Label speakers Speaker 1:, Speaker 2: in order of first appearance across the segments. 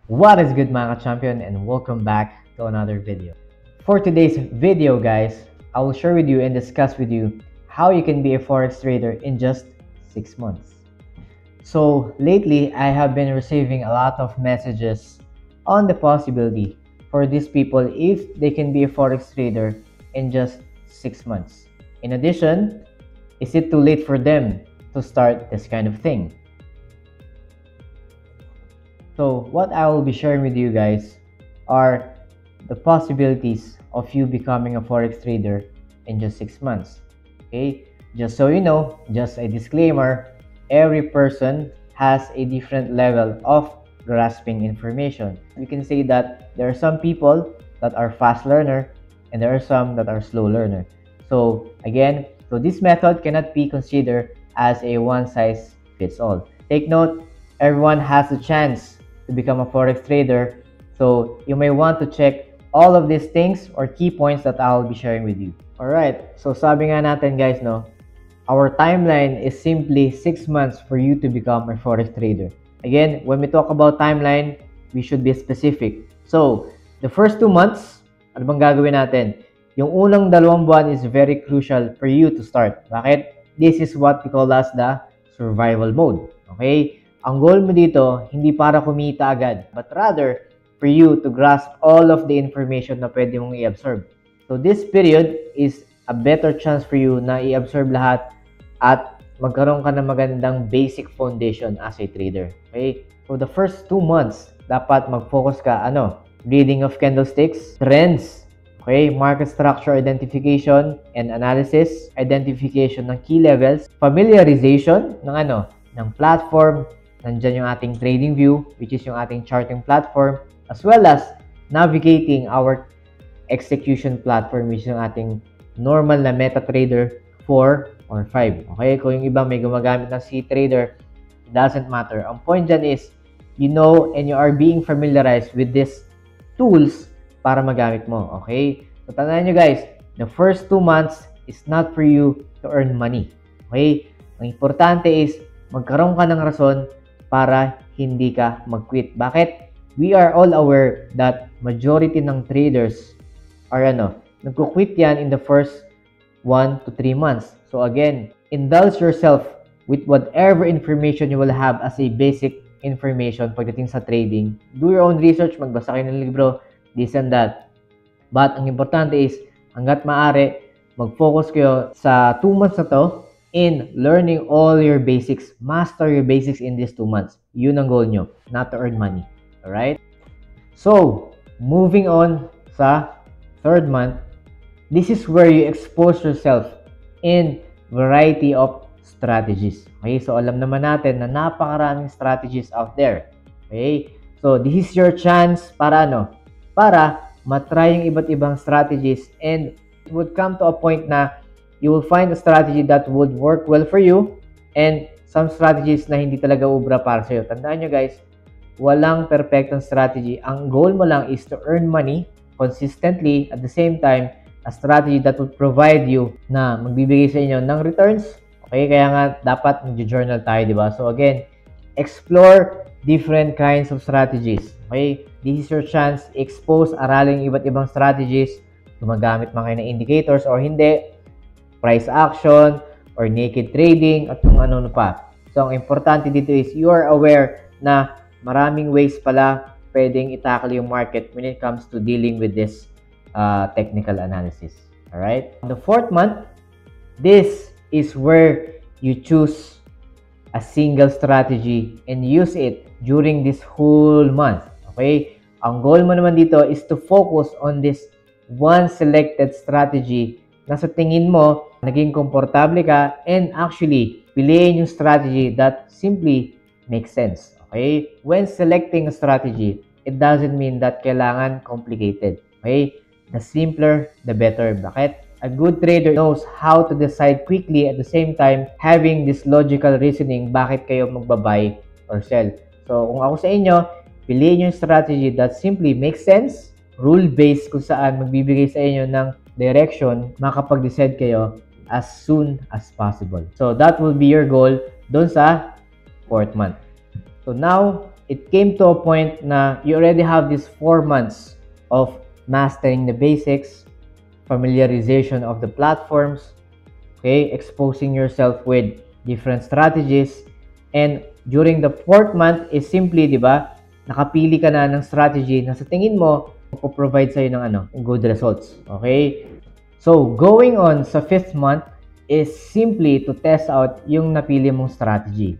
Speaker 1: What is good mga champion, and welcome back to another video. For today's video guys, I will share with you and discuss with you how you can be a forex trader in just 6 months. So lately I have been receiving a lot of messages on the possibility for these people if they can be a forex trader in just 6 months. In addition, is it too late for them to start this kind of thing? So what I will be sharing with you guys are the possibilities of you becoming a forex trader in just 6 months. Okay, just so you know, just a disclaimer, every person has a different level of grasping information. We can say that there are some people that are fast learner and there are some that are slow learner. So again, this method cannot be considered as a one size fits all. Take note, everyone has a chance to become a forex trader, so you may want to check all of these things or key points that I'll be sharing with you. Alright, so sabi nga natin guys, no, our timeline is simply 6 months for you to become a forex trader. Again, when we talk about timeline, we should be specific. So the first 2 months, ano bang gagawin natin? Yung unang 2 buwan is very crucial for you to start. Bakit? This is what we call as the survival mode. Okay? Ang goal mo dito, hindi para kumita agad, but rather for you to grasp all of the information na pwede mong i-absorb. So this period is a better chance for you na i-absorb lahat at magkaroon ka ng magandang basic foundation as a trader. Okay? So the first 2 months, dapat mag-focus ka, reading of candlesticks, trends, okay, market structure identification and analysis, identification ng key levels, familiarization ng platform. Nandiyan yung ating trading view, which is yung ating charting platform, as well as navigating our execution platform, which is yung ating normal na MetaTrader 4 or 5. Okay? Kung yung iba may gumagamit ng CTrader, it doesn't matter. Ang point dyan is, you know and you are being familiarized with these tools para magamit mo. Okay? So, tandaan nyo guys, the first 2 months is not for you to earn money. Okay? Ang importante is, magkaroon ka ng rason para hindi ka mag-quit. Bakit? We are all aware that majority ng traders are nagko-quit yan in the first 1 to 3 months. So again, indulge yourself with whatever information you will have as a basic information pagdating sa trading. Do your own research, magbasa kayo ng libro, this and that. But ang importante is, hanggat maaari, mag-focus kayo sa 2 months na to in learning all your basics, master your basics in these 2 months. Yun ang goal nyo, not to earn money. Alright? So, moving on sa 3rd month, this is where you expose yourself in variety of strategies. Okay? So, alam naman natin na napakaraming strategies out there. Okay? So, this is your chance para para matry yung iba't ibang strategies, and it would come to a point na you will find a strategy that would work well for you and some strategies na hindi talaga ubra para sa'yo. Tandaan nyo guys, walang perfectong strategy. Ang goal mo lang is to earn money consistently, at the same time, a strategy that would provide you na magbibigay sa inyo ng returns. Okay, kaya nga dapat mag-journal tayo, di ba? So again, explore different kinds of strategies. Okay, this is your chance, expose, aralin yung iba't ibang strategies, gumagamit man kayo ng indicators or hindi, price action, or naked trading, at kung ano pa. So, ang importante dito is you are aware na maraming ways pala pwedeng itakal yung market when it comes to dealing with this technical analysis. Alright? The 4th month, this is where you choose a single strategy and use it during this whole month. Okay? Ang goal mo naman dito is to focus on this one selected strategy na sa tingin mo, naging komportable ka, and actually, piliin yung strategy that simply makes sense. Okay? When selecting a strategy, it doesn't mean that kailangan complicated. Okay? The simpler, the better. Bakit? A good trader knows how to decide quickly, at the same time, having this logical reasoning bakit kayo magbabuy or sell. So, kung ako sa inyo, piliin yung strategy that simply makes sense, rule-based kung saan magbibigay sa inyo ng direction, makapag-decide kayo as soon as possible. So, that will be your goal doon sa 4th month. So, now, it came to a point na you already have these 4 months of mastering the basics, familiarization of the platforms, okay, exposing yourself with different strategies, and during the 4th month is simply, di ba, nakapili ka na ng strategy na sa tingin mo provide sa'yo ng good results. Okay? So, going on sa 5th month is simply to test out yung napili mong strategy.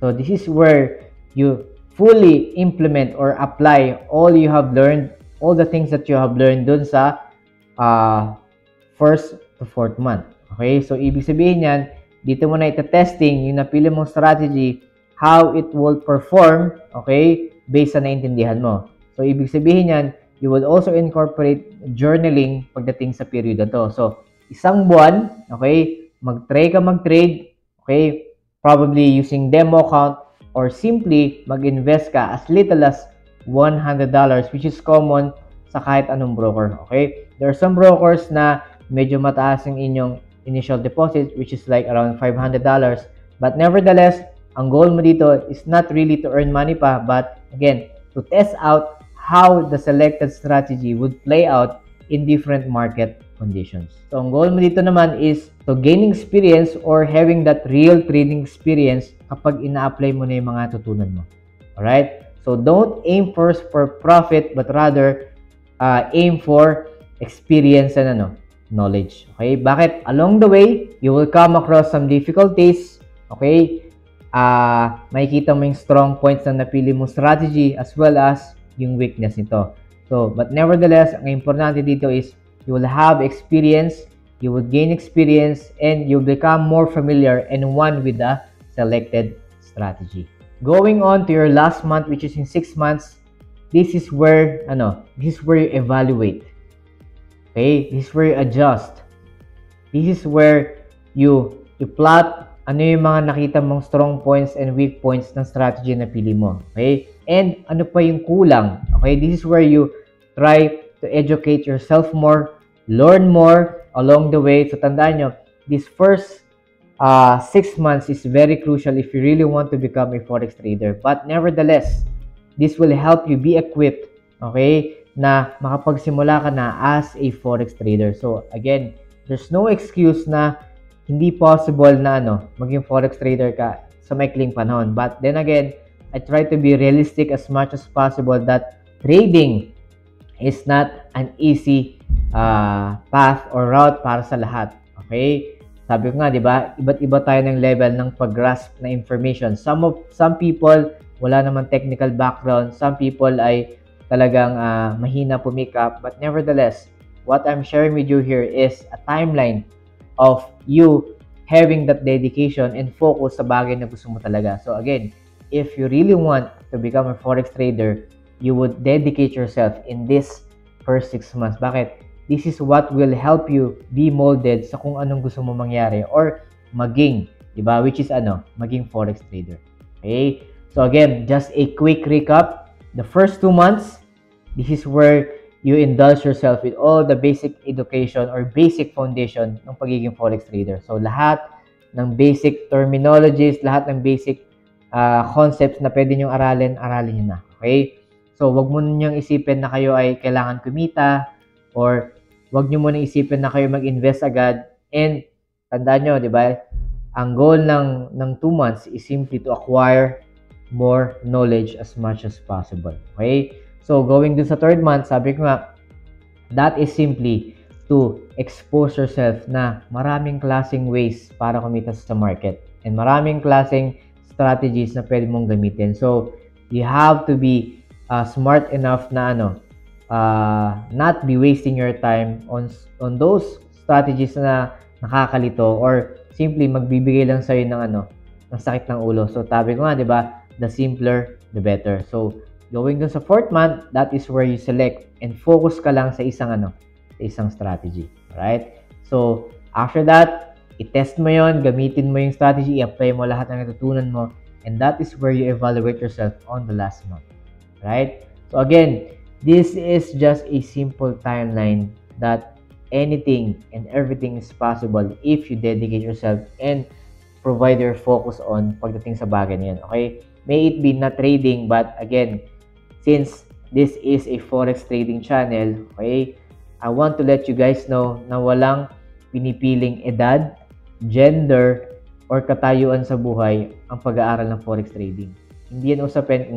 Speaker 1: So, this is where you fully implement or apply all you have learned, all the things that you have learned dun sa 1st to 4th month. Okay? So, ibig sabihin yan, dito mo na ita-testing yung napili mong strategy, how it will perform, okay, based sa naintindihan mo. So, ibig sabihin yan, you will also incorporate journaling pagdating sa period na to. So, isang buwan, okay, mag-try ka mag-trade, okay, probably using demo account or simply mag-invest ka as little as $100, which is common sa kahit anong broker, okay? There are some brokers na medyo mataas yung inyong initial deposit, which is like around $500. But nevertheless, ang goal mo dito is not really to earn money pa, but again, to test out how the selected strategy would play out in different market conditions. So, ang goal mo dito naman is to gain experience or having that real trading experience kapag ina-apply mo na yung mga tutunan mo. Alright? So, don't aim first for profit, but rather aim for experience and knowledge. Okay? Bakit? Along the way, you will come across some difficulties. Okay? Makikita mo yung strong points na napili mong strategy as well as yung weakness nito. So, but nevertheless, ang importante dito is you will have experience, you will gain experience, and you'll become more familiar and one with the selected strategy. Going on to your last month, which is in 6 months, this is where you evaluate. Okay? This is where you adjust. This is where you plot ano yung mga nakita mong strong points and weak points ng strategy na pili mo. Okay? And ano pa yung kulang. Okay? This is where you try to educate yourself more, learn more along the way. So, tandaan nyo, this first 6 months is very crucial if you really want to become a forex trader. But nevertheless, this will help you be equipped, okay, na makapagsimula ka na as a forex trader. So, again, there's no excuse na hindi possible na maging forex trader ka sa maikling panahon. But then again, I try to be realistic as much as possible that trading is not an easy path or route para sa lahat. Okay? Sabi ko nga, di ba, iba't iba tayo ng level ng pag-grasp na information. Some people, wala naman technical background. Some people ay talagang mahina pumick up. But nevertheless, what I'm sharing with you here is a timeline of you having that dedication and focus sa bagay na gusto mo talaga. So again, if you really want to become a forex trader, you would dedicate yourself in this first 6 months. Bakit? This is what will help you be molded sa kung anong gusto mo mangyari or maging, di ba? Which is maging forex trader. Okay? So again, just a quick recap. The first 2 months, this is where you indulge yourself with all the basic education or basic foundation ng pagiging forex trader. So, lahat ng basic terminologies, lahat ng basic concepts na pwede nyo aralin nyo na. Okay? So, wag mo niyang isipin na kayo ay kailangan kumita or wag nyo muna isipin na kayo mag-invest agad. And, tandaan nyo, di ba? Ang goal ng 2 months is simply to acquire more knowledge as much as possible. Okay? So, going dun sa 3rd month, sabi ko nga, that is simply to expose yourself na maraming klaseng ways para kumita sa market and maraming klaseng strategies na pwede mong gamitin. So, you have to be smart enough na not be wasting your time on those strategies na nakakalito or simply magbibigay lang sa'yo ng sakit ng ulo. So, sabi ko nga, di ba, the simpler, the better. So, going dun sa 4th month, that is where you select and focus ka lang sa isang strategy. Right? So, after that, i-test mo yon, gamitin mo yung strategy, i-apply mo lahat ng natutunan mo, and that is where you evaluate yourself on the last month. Right? So, again, this is just a simple timeline that anything and everything is possible if you dedicate yourself and provide your focus on pagdating sa bagay na yan. Okay? may it be not trading, but again, since this is a forex trading channel, okay, I want to let you guys know na walang pinipiling edad, gender, or katayuan sa buhay ang pag-aaral ng forex trading. Hindi yan usapin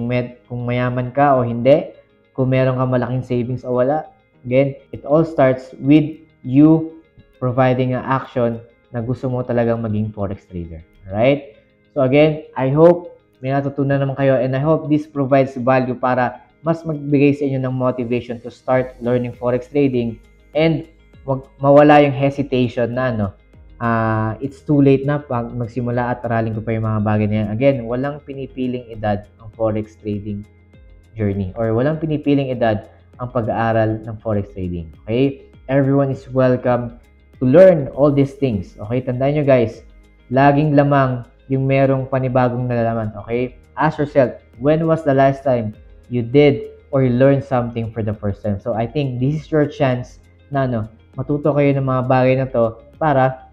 Speaker 1: kung mayaman ka o hindi, kung meron ka malaking savings o wala. Again, it all starts with you providing an action na gusto mo talagang maging forex trader. Alright? So again, I hope may natutunan naman kayo, and I hope this provides value para mas magbigay sa inyo ng motivation to start learning forex trading, and wag mawala yung hesitation na it's too late na pag magsimula at aralin ko pa yung mga bagay na yan. Again, walang pinipiling edad ang forex trading journey, or walang pinipiling edad ang pag-aaral ng forex trading. Okay? Everyone is welcome to learn all these things. Okay? Tandaan nyo guys, laging lamang yung merong panibagong nalalaman. Okay? Ask yourself, when was the last time you did or you learned something for the first time? So I think this is your chance na matuto kayo ng mga bagay na to para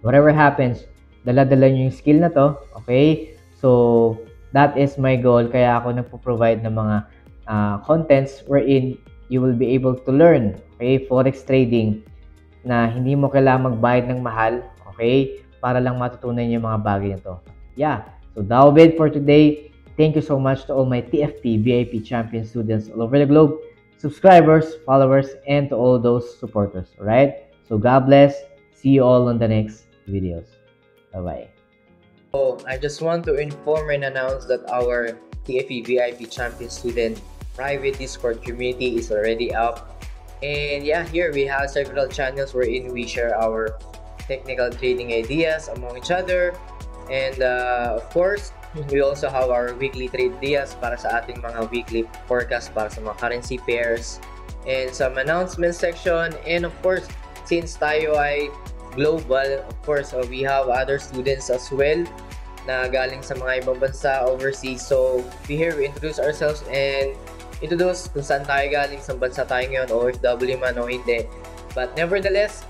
Speaker 1: whatever happens, dala-dala nyo yung skill na to. Okay? So that is my goal. Kaya ako nagpo-provide ng mga contents wherein you will be able to learn, okay, forex trading na hindi mo kailangang magbayad ng mahal, okay, para lang matutunan yung mga bagay na to. Yeah, so that will be it for today. Thank you so much to all my TFP VIP champion students all over the globe, subscribers, followers, and to all those supporters. Alright? So God bless. See you all on the next videos. Bye-bye.
Speaker 2: So I just want to inform and announce that our TFP VIP champion student private Discord community is already up. And yeah, here we have several channels wherein we share our technical trading ideas among each other. And of course, we also have our weekly trade ideas para sa ating mga weekly forecast para sa mga currency pairs, and some announcement section. And of course, since tayo ay global, of course, we have other students as well na galing sa mga ibang bansa overseas. So here we introduce ourselves and introduce kung saan tayo galing, sa bansa tayo ngayon, OFW man o hindi. But nevertheless,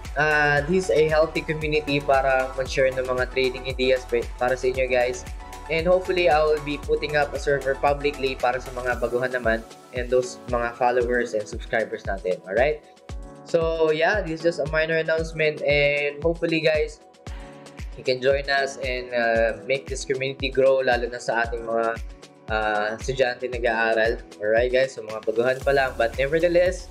Speaker 2: this is a healthy community para mag-share ng mga trading ideas para sa inyo guys. And hopefully, I will be putting up a server publicly para sa mga baguhan naman and those mga followers and subscribers natin. Alright? So yeah, this is just a minor announcement, and hopefully guys, you can join us and make this community grow, lalo na sa ating mga estudyante nag-aaral. Alright guys, so mga baguhan pa lang. But nevertheless,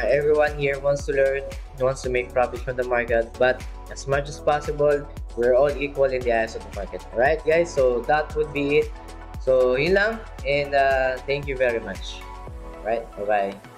Speaker 2: everyone here wants to learn, wants to make profit from the market, but as much as possible, we're all equal in the eyes of the market. Alright guys, so that would be it. So yun lang, and thank you very much. Alright, bye-bye.